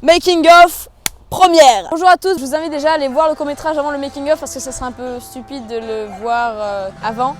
Making of première. Bonjour à tous, je vous invite déjà à aller voir le court-métrage avant le making of parce que ça serait un peu stupide de le voir avant.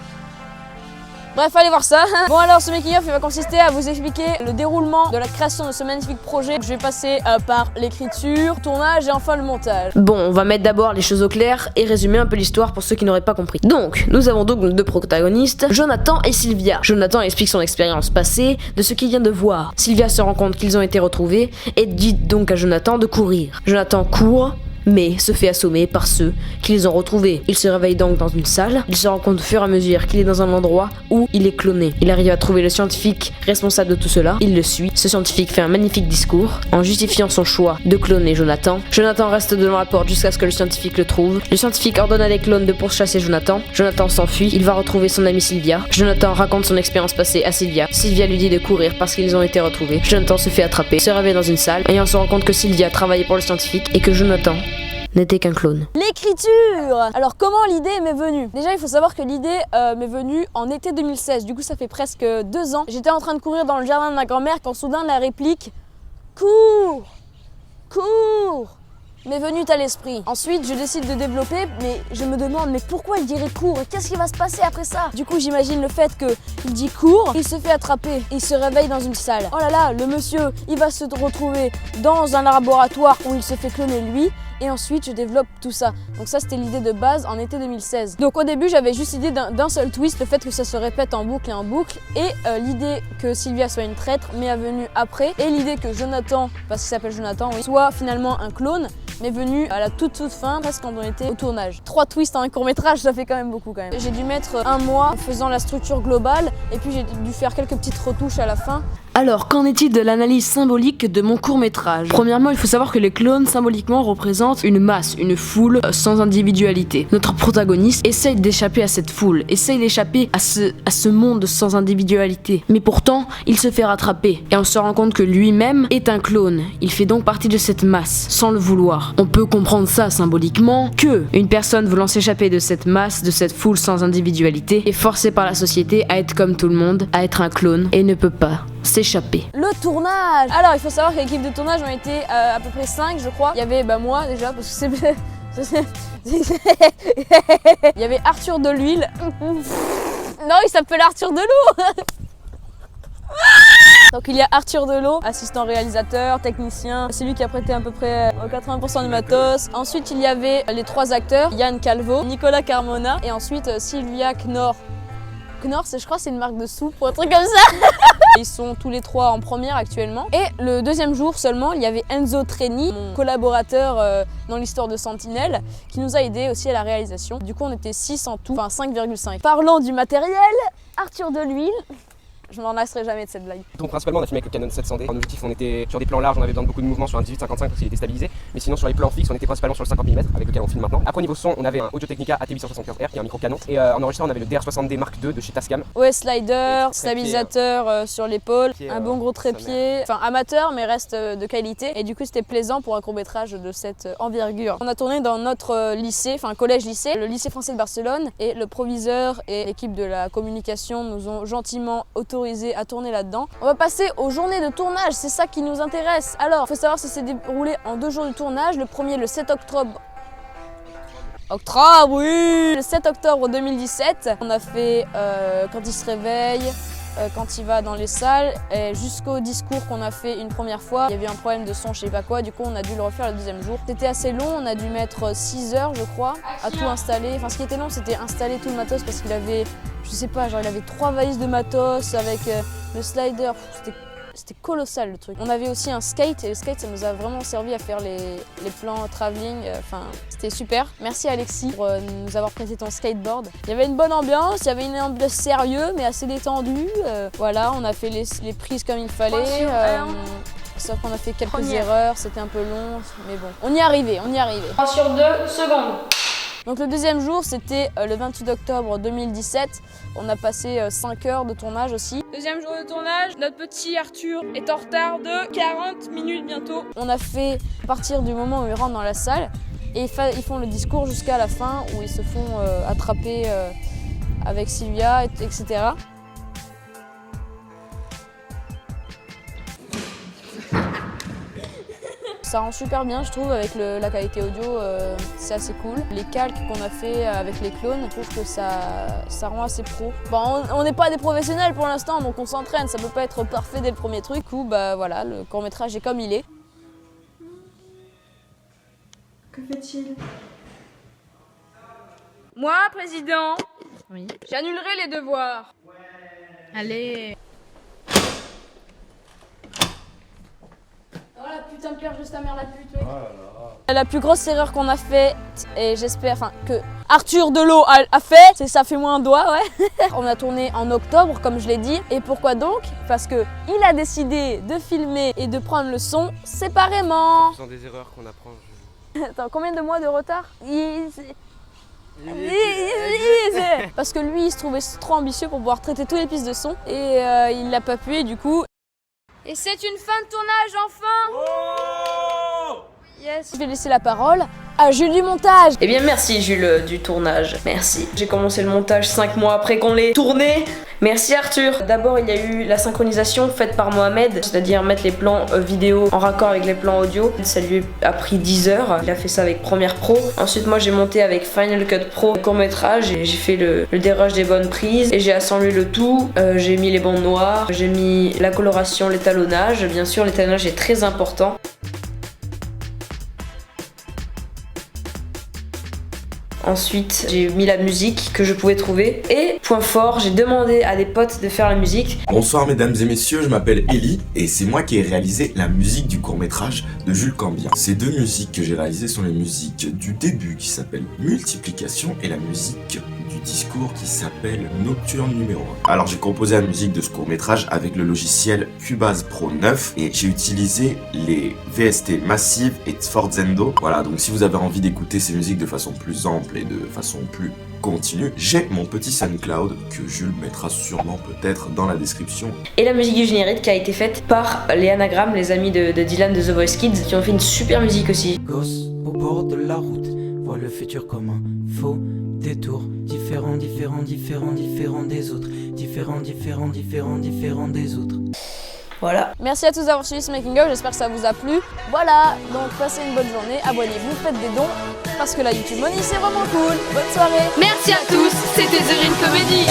Bref, allez voir ça. Bon alors, ce making-of il va consister à vous expliquer le déroulement de la création de ce magnifique projet. Je vais passer par l'écriture, le tournage et enfin le montage. Bon, on va mettre d'abord les choses au clair et résumer un peu l'histoire pour ceux qui n'auraient pas compris. Donc, nous avons donc nos deux protagonistes, Jonathan et Sylvia. Jonathan explique son expérience passée, de ce qu'il vient de voir. Sylvia se rend compte qu'ils ont été retrouvés et dit donc à Jonathan de courir. Jonathan court, mais se fait assommer par ceux qui les ont retrouvés. Il se réveille donc dans une salle. Il se rend compte au fur et à mesure qu'il est dans un endroit où il est cloné. Il arrive à trouver le scientifique responsable de tout cela. Il le suit. Ce scientifique fait un magnifique discours en justifiant son choix de cloner Jonathan. Jonathan reste devant la porte jusqu'à ce que le scientifique le trouve. Le scientifique ordonne à des clones de pourchasser Jonathan. Jonathan s'enfuit. Il va retrouver son amie Sylvia. Jonathan raconte son expérience passée à Sylvia. Sylvia lui dit de courir parce qu'ils ont été retrouvés. Jonathan se fait attraper, se réveille dans une salle et on se rend compte que Sylvia travaillait pour le scientifique et que Jonathan n'était qu'un clone. L'écriture. Alors comment l'idée m'est venue? Déjà il faut savoir que l'idée m'est venue en été 2016, du coup ça fait presque 2 ans. J'étais en train de courir dans le jardin de ma grand-mère quand soudain la réplique « Cours! Cours !» m'est venue à l'esprit. Ensuite je décide de développer, mais je me demande mais pourquoi il dirait cours et qu'est-ce qui va se passer après ça? Du coup j'imagine le fait qu'il dit cours, il se fait attraper, il se réveille dans une salle. Oh là là, le monsieur il va se retrouver dans un laboratoire où il se fait cloner lui. Et ensuite je développe tout ça. Donc ça c'était l'idée de base en été 2016. Donc au début j'avais juste l'idée d'un seul twist, le fait que ça se répète en boucle et en boucle. Et l'idée que Sylvia soit une traître m'est venue après. Et l'idée que Jonathan, parce qu'il s'appelle Jonathan, oui, soit finalement un clone, m'est venue à la toute fin, presque quand on était au tournage. 3 twists en un court-métrage, ça fait quand même beaucoup quand même. J'ai dû mettre 1 mois en faisant la structure globale et puis j'ai dû faire quelques petites retouches à la fin. Alors, qu'en est-il de l'analyse symbolique de mon court-métrage? Premièrement, il faut savoir que les clones symboliquement représentent une masse, une foule sans individualité. Notre protagoniste essaye d'échapper à cette foule, essaye d'échapper à ce monde sans individualité. Mais pourtant, il se fait rattraper et on se rend compte que lui-même est un clone. Il fait donc partie de cette masse, sans le vouloir. On peut comprendre ça symboliquement que une personne voulant s'échapper de cette masse, de cette foule sans individualité, est forcée par la société à être comme tout le monde, à être un clone et ne peut pas s'échapper. Le tournage. Alors il faut savoir que l'équipe de tournage ont été à peu près 5 je crois. Il y avait moi déjà parce que c'est... Il y avait Arthur Deluille. Non, il s'appelle Arthur Delot. Donc il y a Arthur Delot, assistant réalisateur, technicien, c'est lui qui a prêté à peu près 80% du matos. Ensuite il y avait les 3 acteurs, Yann Calvo, Nicolas Carmona et ensuite Sylvia Knorr. Knorr, je crois c'est une marque de soupe ou un truc comme ça. Ils sont tous les 3 en première actuellement. Et le 2e jour seulement, il y avait Enzo Treni, mon collaborateur dans l'histoire de Sentinelle, qui nous a aidé aussi à la réalisation. Du coup on était 6 en tout, enfin 5,5. Parlons du matériel, Arthur Deluille. Je m'en lasserai jamais de cette blague. Donc principalement on a filmé avec le Canon 700D. En objectif on était sur des plans larges, on avait besoin de beaucoup de mouvements sur un 18-55 parce qu'il était stabilisé. Mais sinon sur les plans fixes on était principalement sur le 50 mm avec lequel on filme maintenant. Après au niveau son on avait un Audio Technica AT875R qui est un micro canon. Et en enregistrement on avait le DR60D Mark II de chez Tascam. Ouais, slider, stabilisateur sur l'épaule, un bon gros trépied. Enfin amateur mais reste de qualité. Et du coup c'était plaisant pour un court-métrage de cette envergure. On a tourné dans notre lycée, enfin collège-lycée, le lycée français de Barcelone. Et le proviseur et l'équipe de la communication nous ont gentiment autorisé à tourner là-dedans. On va passer aux journées de tournage, c'est ça qui nous intéresse. Alors, il faut savoir que ça s'est déroulé en 2 jours de tournage. Le premier, le 7 octobre. Octobre, oui! Le 7 octobre 2017. On a fait quand il se réveille, quand il va dans les salles, et jusqu'au discours qu'on a fait une première fois. Il y avait un problème de son, je sais pas quoi, du coup on a dû le refaire le 2e jour. C'était assez long, on a dû mettre 6 heures je crois, à tout installer. Enfin ce qui était long c'était installer tout le matos parce qu'il avait, je sais pas, genre il avait 3 valises de matos avec le slider, c'était colossal le truc. On avait aussi un skate et le skate ça nous a vraiment servi à faire les plans travelling, enfin c'était super. Merci Alexis pour nous avoir prêté ton skateboard. Il y avait une bonne ambiance, il y avait une ambiance sérieuse mais assez détendue. Voilà, on a fait les prises comme il fallait. Sauf qu'on a fait quelques erreurs, c'était un peu long, mais bon. On y est arrivé, on y est arrivé. 3 sur 2 secondes. Donc le 2e jour, c'était le 28 octobre 2017. On a passé 5 heures de tournage aussi. 2e jour de tournage, notre petit Arthur est en retard de 40 minutes bientôt. On a fait à partir du moment où ils rentrent dans la salle et ils font le discours jusqu'à la fin où ils se font attraper avec Sylvia, etc. Ça rend super bien, je trouve, avec la qualité audio, c'est assez cool. Les calques qu'on a fait avec les clones, je trouve que ça rend assez pro. Bon, on n'est pas des professionnels pour l'instant, donc on s'entraîne, ça peut pas être parfait dès le premier truc. Du coup, bah voilà, le court-métrage est comme il est. Que fait-il? Moi, président, Oui. j'annulerai les devoirs. Allez. Oh la putain de perche de ta mère, la pute, mec. La plus grosse erreur qu'on a faite, et j'espère que Arthur Delot a fait, c'est ça fait moins un doigt, ouais. On a tourné en octobre, comme je l'ai dit. Et pourquoi donc? Parce que il a décidé de filmer et de prendre le son séparément. En faisant des erreurs qu'on apprend. Attends, combien de mois de retard? Parce que lui, il se trouvait trop ambitieux pour pouvoir traiter toutes les pistes de son. Et il l'a pas pu, et du coup... Et c'est une fin de tournage, enfin! Yes. Je vais laisser la parole à Jules du montage. Eh bien merci Jules du tournage, merci. J'ai commencé le montage 5 mois après qu'on l'ait tourné. Merci Arthur. D'abord il y a eu la synchronisation faite par Mohamed, c'est-à-dire mettre les plans vidéo en raccord avec les plans audio. Ça lui a pris 10 heures, il a fait ça avec Premiere Pro. Ensuite moi j'ai monté avec Final Cut Pro le court-métrage et j'ai fait le dérush des bonnes prises et j'ai assemblé le tout. J'ai mis les bandes noires, j'ai mis la coloration, l'étalonnage. Bien sûr l'étalonnage est très important. Ensuite, j'ai mis la musique que je pouvais trouver. Et, point fort, j'ai demandé à des potes de faire la musique. Bonsoir mesdames et messieurs, je m'appelle Ellie et c'est moi qui ai réalisé la musique du court-métrage de Jules Cambien. Ces deux musiques que j'ai réalisées sont les musiques du début qui s'appelle Multiplication et la musique du discours qui s'appelle Nocturne numéro 1. Alors j'ai composé la musique de ce court-métrage avec le logiciel Cubase Pro 9 et j'ai utilisé les VST Massive et Fort Zendo. Voilà, donc si vous avez envie d'écouter ces musiques de façon plus ample et de façon plus continue, j'ai mon petit SoundCloud que Jules mettra sûrement peut-être dans la description. Et la musique du générique qui a été faite par les Anagrammes, les amis de Dylan de The Voice Kids, qui ont fait une super musique aussi. Gosse au bord de la route, vois le futur comme un faux détour. Différent des autres. Différent des autres. Voilà. Merci à tous d'avoir suivi ce making of, j'espère que ça vous a plu. Voilà, donc passez une bonne journée, abonnez-vous, faites des dons, parce que la YouTube Money c'est vraiment cool. Bonne soirée. Merci à tous, c'était The Green Comedy.